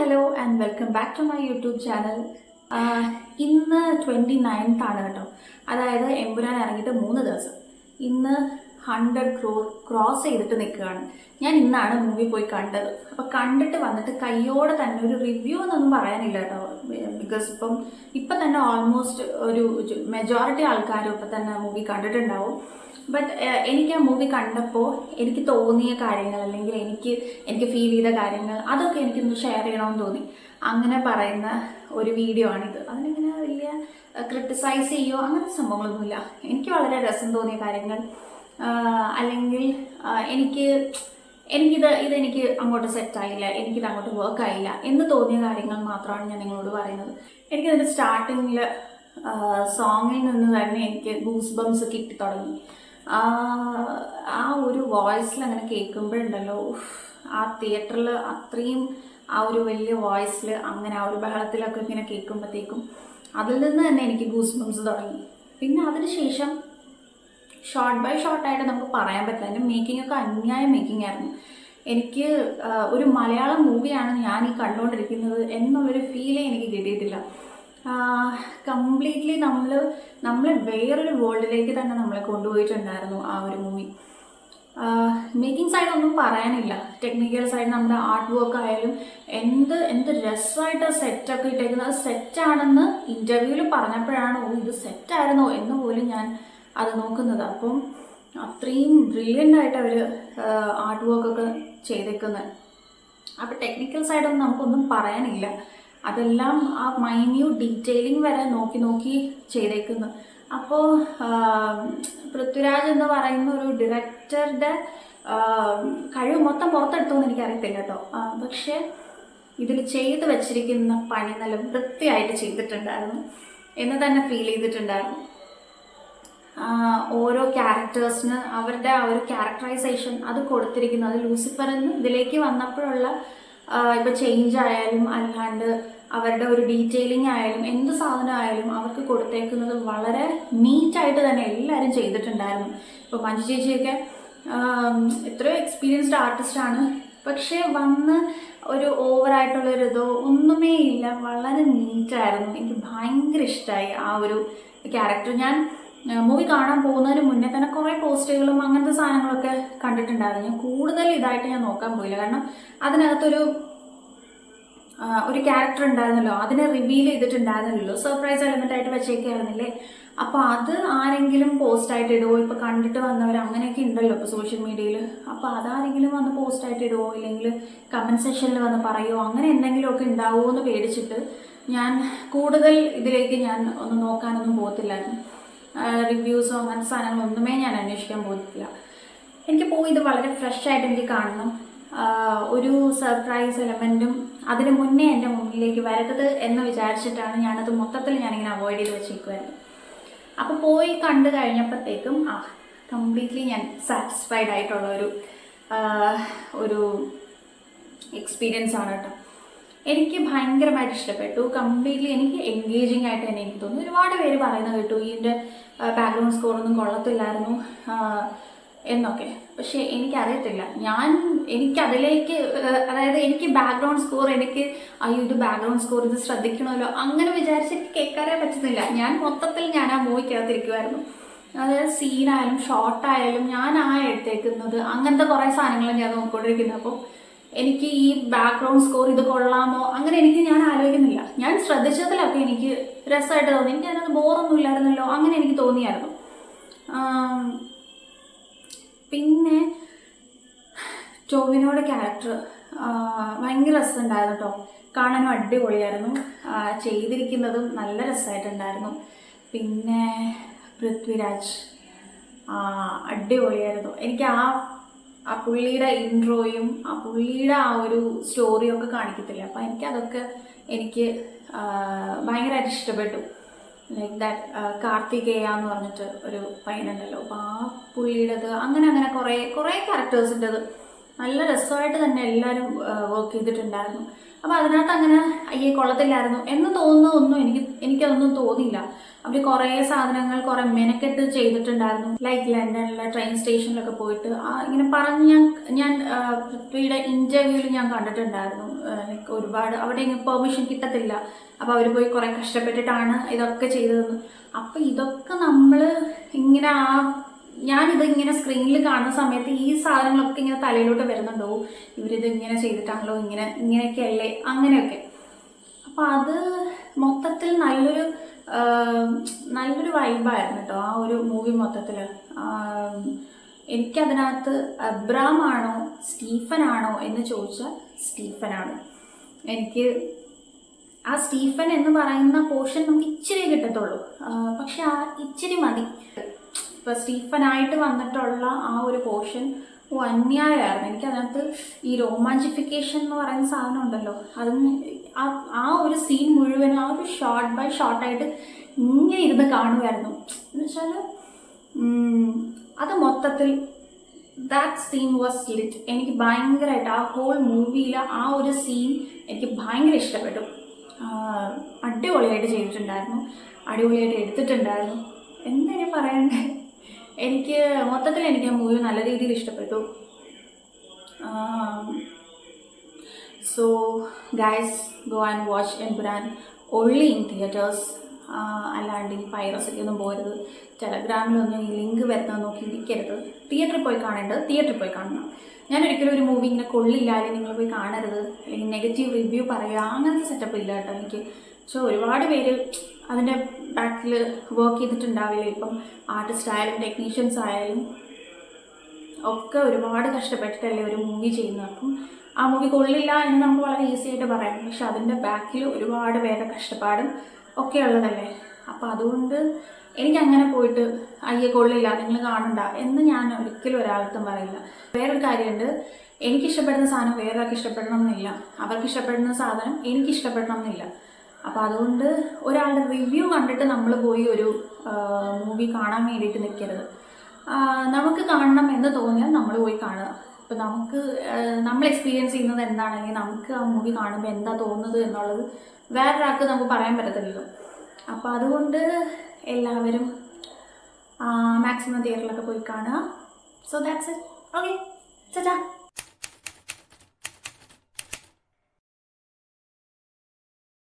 hello and welcome back to my YouTube channel. ഇന്ന് 29th ആണ് കേട്ടോ. അതായത് എമ്പുരാൻ ഇറങ്ങിയിട്ട് 3 ദിവസം. ഇന്ന് 100 crore ക്രോസ് ചെയ്തിട്ട് നിൽക്കുകയാണ്. ഞാൻ ഇന്നാണ് മൂവി പോയി കണ്ടത്. അപ്പോൾ കണ്ടിട്ട് വന്നിട്ട് കയ്യോടെ തന്നെ ഒരു റിവ്യൂ എന്നൊന്നും പറയാനില്ല കേട്ടോ. ബിക്കോസ് ഇപ്പം തന്നെ ഓൾമോസ്റ്റ് ഒരു മെജോറിറ്റി ആൾക്കാരും ഇപ്പം തന്നെ മൂവി കണ്ടിട്ടുണ്ടാവും. ബട്ട് എനിക്ക് ആ മൂവി കണ്ടപ്പോൾ എനിക്ക് തോന്നിയ കാര്യങ്ങൾ അല്ലെങ്കിൽ എനിക്ക് ഫീൽ ചെയ്ത കാര്യങ്ങൾ അതൊക്കെ എനിക്കൊന്ന് ഷെയർ ചെയ്യണമെന്ന് തോന്നി. അങ്ങനെ പറയുന്ന ഒരു വീഡിയോ ആണിത്. അതിനിങ്ങനെ വലിയ ക്രിട്ടിസൈസ് ചെയ്യുമോ അങ്ങനത്തെ സംഭവങ്ങളൊന്നുമില്ല. എനിക്ക് വളരെ രസം തോന്നിയ കാര്യങ്ങൾ അല്ലെങ്കിൽ ഇതെനിക്ക് അങ്ങോട്ട് സെറ്റായില്ല, എനിക്കിത് അങ്ങോട്ട് വർക്ക് ആയില്ല എന്ന് തോന്നിയ കാര്യങ്ങൾ മാത്രമാണ് ഞാൻ നിങ്ങളോട് പറയുന്നത്. എനിക്കതിൻ്റെ സ്റ്റാർട്ടിങ്ങിൽ സോങ്ങിൽ നിന്ന് തന്നെ എനിക്ക് ഗൂസ് ബംസ് കിട്ടി തുടങ്ങി. ആ ഒരു വോയിസിൽ അങ്ങനെ കേൾക്കുമ്പോഴുണ്ടല്ലോ, ആ തിയേറ്ററിൽ അത്രയും ആ ഒരു വലിയ വോയിസിൽ അങ്ങനെ ആ ഒരു ബഹളത്തിലൊക്കെ ഇങ്ങനെ കേൾക്കുമ്പോഴത്തേക്കും അതിൽ നിന്ന് തന്നെ എനിക്ക് ഗൂസ് ബംസ് തുടങ്ങി. പിന്നെ അതിനുശേഷം ഷോർട്ട് ബൈ ഷോർട്ടായിട്ട് നമുക്ക് പറയാൻ പറ്റില്ല. എൻ്റെ മേക്കിംഗ് ഒക്കെ അന്യായ മേക്കിംഗ് ആയിരുന്നു. എനിക്ക് ഒരു മലയാളം മൂവിയാണ് ഞാൻ ഈ കണ്ടുകൊണ്ടിരിക്കുന്നത് എന്നുള്ളൊരു ഫീലേ എനിക്ക് കിട്ടിയിട്ടില്ല. കംപ്ലീറ്റ്ലി നമ്മളെ വേറൊരു വേൾഡിലേക്ക് തന്നെ നമ്മളെ കൊണ്ടുപോയിട്ടുണ്ടായിരുന്നു ആ ഒരു മൂവി. മേക്കിംഗ് സൈഡ് ഒന്നും പറയാനില്ല. ടെക്നിക്കൽ സൈഡ് നമ്മുടെ ആർട്ട് വർക്ക് ആയാലും എന്ത് രസമായിട്ട് സെറ്റൊക്കെ ഇട്ടേക്കുന്നത്. അത് സെറ്റാണെന്ന് ഇൻ്റർവ്യൂവിൽ പറഞ്ഞപ്പോഴാണ് ഇത് സെറ്റായിരുന്നോ എന്ന് പോലും ഞാൻ അത് നോക്കുന്നത്. അപ്പം അത്രയും ബ്രില്യൻ്റ് ആയിട്ട് അവർ ആർട്ട് വർക്കൊക്കെ ചെയ്തേക്കുന്നത്. അപ്പോൾ ടെക്നിക്കൽ സൈഡൊന്നും നമുക്കൊന്നും പറയാനില്ല. അതെല്ലാം ആ മൈന്യൂട്ട് ഡീറ്റെയിലിംഗ് വരെ നോക്കി ചെയ്തേക്കുന്നു. അപ്പോൾ പൃഥ്വിരാജ് എന്ന് പറയുന്ന ഒരു ഡയറക്ടറുടെ കഴിവ് മൊത്തം പുറത്തെടുത്തോന്ന് എനിക്കറിയത്തില്ല കേട്ടോ. പക്ഷേ ഇതിൽ ചെയ്ത് വെച്ചിരിക്കുന്ന പണി നല്ല വൃത്തിയായിട്ട് ചെയ്തിട്ടുണ്ടായിരുന്നു എന്ന് തന്നെ ഫീൽ ചെയ്തിട്ടുണ്ടായിരുന്നു. ഓരോ ക്യാരക്ടേഴ്സിന് അവരുടെ ആ ഒരു ക്യാരക്ടറൈസേഷൻ അത് കൊടുത്തിരിക്കുന്നത്, അത് ലൂസിഫറിന്ന് ഇതിലേക്ക് വന്നപ്പോഴുള്ള ഇപ്പോൾ ചേഞ്ച് ആയാലും അല്ലാണ്ട് അവരുടെ ഒരു ഡീറ്റെയിലിംഗ് ആയാലും എന്ത് സാധനം ആയാലും അവർക്ക് കൊടുത്തേക്കുന്നത് വളരെ നീറ്റായിട്ട് തന്നെ എല്ലാവരും ചെയ്തിട്ടുണ്ടായിരുന്നു. ഇപ്പോൾ മഞ്ജു ചേച്ചിയൊക്കെ എത്രയോ എക്സ്പീരിയൻസ്ഡ് ആർട്ടിസ്റ്റാണ്, പക്ഷേ വന്ന് ഒരു ഓവറായിട്ടുള്ളൊരിതോ ഒന്നുമേ ഇല്ല. വളരെ നീറ്റായിരുന്നു. എനിക്ക് ഭയങ്കര ഇഷ്ടമായി ആ ഒരു ക്യാരക്ടർ. ഞാൻ മൂവി കാണാൻ പോകുന്നതിന് മുന്നേ തന്നെ കുറേ പോസ്റ്ററുകളും അങ്ങനത്തെ സാധനങ്ങളൊക്കെ കണ്ടിട്ടുണ്ടായിരുന്നു. ഞാൻ കൂടുതൽ ഇതായിട്ട് ഞാൻ നോക്കാൻ പോയില്ല. കാരണം അതിനകത്തൊരു ക്യാരക്ടർ ഉണ്ടായിരുന്നല്ലോ, അതിനെ റിവീൽ ചെയ്തിട്ടുണ്ടായിരുന്നല്ലോ, സർപ്രൈസ് എലമെൻ്റ് ആയിട്ട് വെച്ചേക്കായിരുന്നില്ലേ. അപ്പോൾ അത് ആരെങ്കിലും പോസ്റ്റായിട്ട് ഇടുമോ, ഇപ്പോൾ കണ്ടിട്ട് വന്നവർ അങ്ങനെയൊക്കെ ഉണ്ടല്ലോ ഇപ്പോൾ സോഷ്യൽ മീഡിയയിൽ. അപ്പോൾ അതാരെങ്കിലും വന്ന് പോസ്റ്റായിട്ട് ഇടുമോ ഇല്ലെങ്കിൽ കമൻറ്റ് സെക്ഷനിൽ വന്ന് പറയുമോ, അങ്ങനെ എന്തെങ്കിലുമൊക്കെ ഉണ്ടാവുമോ എന്ന് പേടിച്ചിട്ട് ഞാൻ കൂടുതൽ ഇതിലേക്ക് ഞാൻ ഒന്ന് നോക്കാനൊന്നും പോകത്തില്ലായിരുന്നു. റിവ്യൂസോ അങ്ങനത്തെ സാധനങ്ങളൊന്നുമേ ഞാൻ അന്വേഷിക്കാൻ പോയിട്ടില്ല. എനിക്ക് പോയി ഇത് വളരെ ഫ്രഷ് ആയിട്ട് എനിക്ക് കാണണം. ഒരു സർപ്രൈസ് എലമെൻറ്റും അതിന് മുന്നേ എൻ്റെ മുന്നിലേക്ക് വരരുത് എന്ന് വിചാരിച്ചിട്ടാണ് ഞാനത് മൊത്തത്തിൽ ഞാനിങ്ങനെ അവോയ്ഡ് ചെയ്ത് വെച്ചേക്കുമായിരുന്നു. അപ്പോൾ പോയി കണ്ടു കഴിഞ്ഞപ്പോഴത്തേക്കും കംപ്ലീറ്റ്ലി ഞാൻ സാറ്റിസ്ഫൈഡ് ആയിട്ടുള്ള ഒരു എക്സ്പീരിയൻസ് ആണ് കേട്ടോ. എനിക്ക് ഭയങ്കരമായിട്ട് ഇഷ്ടപ്പെട്ടു. കംപ്ലീറ്റ്ലി എനിക്ക് എൻഗേജിങ് ആയിട്ട് തന്നെ എനിക്ക് തോന്നുന്നു. ഒരുപാട് പേര് പറയുന്നത് കേട്ടു ഇതിൻ്റെ ബാക്ക്ഗ്രൗണ്ട് സ്കോറൊന്നും കൊള്ളത്തില്ലായിരുന്നു എന്നൊക്കെ. പക്ഷേ എനിക്കറിയത്തില്ല, എനിക്കതിലേക്ക് അതായത് എനിക്ക് ബാക്ക്ഗ്രൗണ്ട് സ്കോർ ഇത് ബാക്ക്ഗ്രൗണ്ട് സ്കോർ ഇത് ശ്രദ്ധിക്കണമല്ലോ അങ്ങനെ വിചാരിച്ചിട്ട് കേൾക്കാനേ പറ്റുന്നില്ല. ഞാൻ ആ മൂവിക്കകത്തിരിക്കുമായിരുന്നു. അതായത് സീനായാലും ഷോർട്ടായാലും ഞാൻ എടുത്തേക്കുന്നത് അങ്ങനത്തെ കുറേ സാധനങ്ങൾ ഞാൻ നോക്കിക്കൊണ്ടിരിക്കുന്നത്. അപ്പോൾ എനിക്ക് ഈ ബാക്ക്ഗ്രൗണ്ട് സ്കോർ ഇത് കൊള്ളാമോ അങ്ങനെ ഞാൻ ആലോചിക്കുന്നില്ല. ഞാൻ ശ്രദ്ധിച്ചതിലൊക്കെ എനിക്ക് രസമായിട്ട് തോന്നി. എനിക്കതിനകത്ത് ബോറൊന്നും ഇല്ലായിരുന്നല്ലോ അങ്ങനെ എനിക്ക് തോന്നിയായിരുന്നു. പിന്നെ ടോവിനോയുടെ ക്യാരക്ടർ ഭയങ്കര രസമുണ്ടായിരുന്നു കേട്ടോ. കാണാനും അടിപൊളിയായിരുന്നു. ചെയ്തിരിക്കുന്നതും നല്ല രസമായിട്ടുണ്ടായിരുന്നു. പിന്നെ പൃഥ്വിരാജ് അടിപൊളിയായിരുന്നു. എനിക്ക് ആ പുള്ളിയുടെ ഇൻട്രോയും ആ പുള്ളിയുടെ ആ ഒരു സ്റ്റോറിയും ഒക്കെ കാണിക്കത്തില്ല. അപ്പം എനിക്കതൊക്കെ ഭയങ്കരമായിട്ട് ഇഷ്ടപ്പെട്ടു. ലൈക്ക് ദാറ്റ് കാർത്തികേയ എന്ന് പറഞ്ഞിട്ട് ഒരു പയ്യനുണ്ടല്ലോ, അപ്പോൾ ആ പുള്ളിയുടേത് അങ്ങനെ കുറേ ക്യാരക്ടേഴ്സിൻ്റെത് നല്ല രസമായിട്ട് തന്നെ എല്ലാവരും വർക്ക് ചെയ്തിട്ടുണ്ടായിരുന്നു. അപ്പോൾ അതിനകത്ത് അങ്ങനെ അയ്യേ കൊള്ളത്തില്ലായിരുന്നു എന്ന് തോന്നുന്ന ഒന്നും എനിക്കതൊന്നും തോന്നിയില്ല. അവർ കുറേ സാധനങ്ങൾ കുറേ മെനക്കെട്ട് ചെയ്തിട്ടുണ്ടായിരുന്നു. ലൈക്ക് ലണ്ടനിലെ ട്രെയിൻ സ്റ്റേഷനിലൊക്കെ പോയിട്ട് ഇങ്ങനെ പറഞ്ഞ് ഞാൻ പൃഥ്വിയുടെ ഇൻ്റർവ്യൂവിൽ ഞാൻ കണ്ടിട്ടുണ്ടായിരുന്നു. ലൈക്ക് ഒരുപാട് അവിടെ ഇങ്ങനെ പെർമിഷൻ കിട്ടത്തില്ല, അപ്പോൾ അവർ പോയി കുറേ കഷ്ടപ്പെട്ടിട്ടാണ് ഇതൊക്കെ ചെയ്തതെന്ന്. അപ്പോൾ ഇതൊക്കെ നമ്മൾ ഇങ്ങനെ ഞാനിത് ഇങ്ങനെ സ്ക്രീനിൽ കാണുന്ന സമയത്ത് ഈ സാധനങ്ങളൊക്കെ ഇങ്ങനെ തലയിലോട്ട് വരുന്നുണ്ടോ, ഇവരിത് ഇങ്ങനെ ചെയ്തിട്ടാണല്ലോ, ഇങ്ങനെയൊക്കെ അല്ലേ, അങ്ങനെയൊക്കെ. അപ്പോൾ അത് മൊത്തത്തിൽ നല്ലൊരു വൈബായിരുന്നു കേട്ടോ ആ ഒരു മൂവി മൊത്തത്തിൽ. എനിക്കതിനകത്ത് അബ്രാം ആണോ സ്റ്റീഫൻ ആണോ എന്ന് ചോദിച്ചാൽ സ്റ്റീഫനാണ്. എനിക്ക് ആ സ്റ്റീഫൻ എന്ന് പറയുന്ന പോർഷൻ നമുക്ക് ഇച്ചിരി കിട്ടത്തുള്ളൂ, പക്ഷെ ആ ഇച്ചിരി മതി. ഇപ്പോൾ സ്റ്റീഫനായിട്ട് വന്നിട്ടുള്ള ആ ഒരു പോർഷൻ അന്യായമായിരുന്നു. എനിക്കതിനകത്ത് ഈ റൊമാൻറ്റിഫിക്കേഷൻ എന്ന് പറയുന്ന സാധനം ഉണ്ടല്ലോ, അതിന് ആ ഒരു സീൻ മുഴുവനും ആ ഒരു ഷോർട്ട് ബൈ ഷോർട്ടായിട്ട് ഇങ്ങനെ ഇരുന്ന് കാണുമായിരുന്നു. എന്ന് വെച്ചാൽ അത് മൊത്തത്തിൽ ദാറ്റ് സീൻ വാസ് ലിറ്റ്. എനിക്ക് ഭയങ്കരമായിട്ട് ആ ഹോൾ മൂവിയിലെ ആ ഒരു സീൻ എനിക്ക് ഭയങ്കര ഇഷ്ടപ്പെട്ടു. അടിപൊളിയായിട്ട് ചെയ്തിട്ടുണ്ടായിരുന്നു, അടിപൊളിയായിട്ട് എടുത്തിട്ടുണ്ടായിരുന്നു. എന്തിനു പറയണ്ടേ, എനിക്ക് മൊത്തത്തിൽ എനിക്ക് ആ മൂവി നല്ല രീതിയിൽ ഇഷ്ടപ്പെട്ടു. So guys, go and watch Empuraan only in theatres. അല്ലാണ്ട് ഈ പൈറസിക്ക് ഒന്നും പോരുത്, ടെലഗ്രാമിലൊന്നും ഈ ലിങ്ക് വരുന്നത് നോക്കി ഇരിക്കരുത്. തിയേറ്ററിൽ പോയി കാണേണ്ടത് തിയേറ്ററിൽ പോയി കാണണം. ഞാൻ ഒരിക്കലും ഒരു മൂവി ഇങ്ങനെ കൊള്ളില്ല അല്ലെങ്കിൽ നിങ്ങൾ പോയി കാണരുത് അല്ലെങ്കിൽ നെഗറ്റീവ് റിവ്യൂ പറയുക അങ്ങനത്തെ സെറ്റപ്പ് ഇല്ല കേട്ടോ എനിക്ക്. പക്ഷെ ഒരുപാട് പേര് അതിൻ്റെ ബാക്കിൽ വർക്ക് ചെയ്തിട്ടുണ്ടാവില്ല. ഇപ്പം ആർട്ടിസ്റ്റ് ആയാലും ടെക്നീഷ്യൻസ് ആയാലും ഒക്കെ ഒരുപാട് കഷ്ടപ്പെട്ടിട്ടല്ലേ ഒരു മൂവി ചെയ്യുന്നത്. അപ്പം ആ മൂവി കൊള്ളില്ല എന്ന് നമുക്ക് വളരെ ഈസി ആയിട്ട് പറയാം, പക്ഷെ അതിൻ്റെ ബാക്കിൽ ഒരുപാട് പേരുടെ കഷ്ടപ്പാടും ഒക്കെ ഉള്ളതല്ലേ. അപ്പം അതുകൊണ്ട് എനിക്കങ്ങനെ പോയിട്ട് അയ്യെ കൊള്ളില്ല നിങ്ങൾ കാണണ്ട എന്ന് ഞാൻ ഒരിക്കലും ഒരാൾക്കും പറയില്ല. വേറൊരു കാര്യമുണ്ട്, എനിക്കിഷ്ടപ്പെടുന്ന സാധനം വേറൊരാൾക്ക് ഇഷ്ടപ്പെടണം എന്നില്ല, അവർക്ക് ഇഷ്ടപ്പെടുന്ന സാധനം എനിക്കിഷ്ടപ്പെടണം എന്നില്ല. അപ്പോൾ അതുകൊണ്ട് ഒരാളുടെ റിവ്യൂ കണ്ടിട്ട് നമ്മൾ പോയി ഒരു മൂവി കാണാൻ വേണ്ടിയിട്ട് നിൽക്കരുത്. നമുക്ക് കാണണം എന്ന് തോന്നിയാൽ നമ്മൾ പോയി കാണുക. ഇപ്പോൾ നമ്മൾ എക്സ്പീരിയൻസ് ചെയ്യുന്നത് എന്താണെങ്കിൽ നമുക്ക് ആ മൂവി കാണുമ്പോൾ എന്താ തോന്നുന്നത് എന്നുള്ളത് വേറൊരാൾക്ക് നമുക്ക് പറയാൻ പറ്റത്തില്ലല്ലോ. അപ്പോൾ അതുകൊണ്ട് എല്ലാവരും മാക്സിമം തിയേറ്ററിലൊക്കെ പോയി കാണുക. So that's it. ഓക്കെ, ചാ.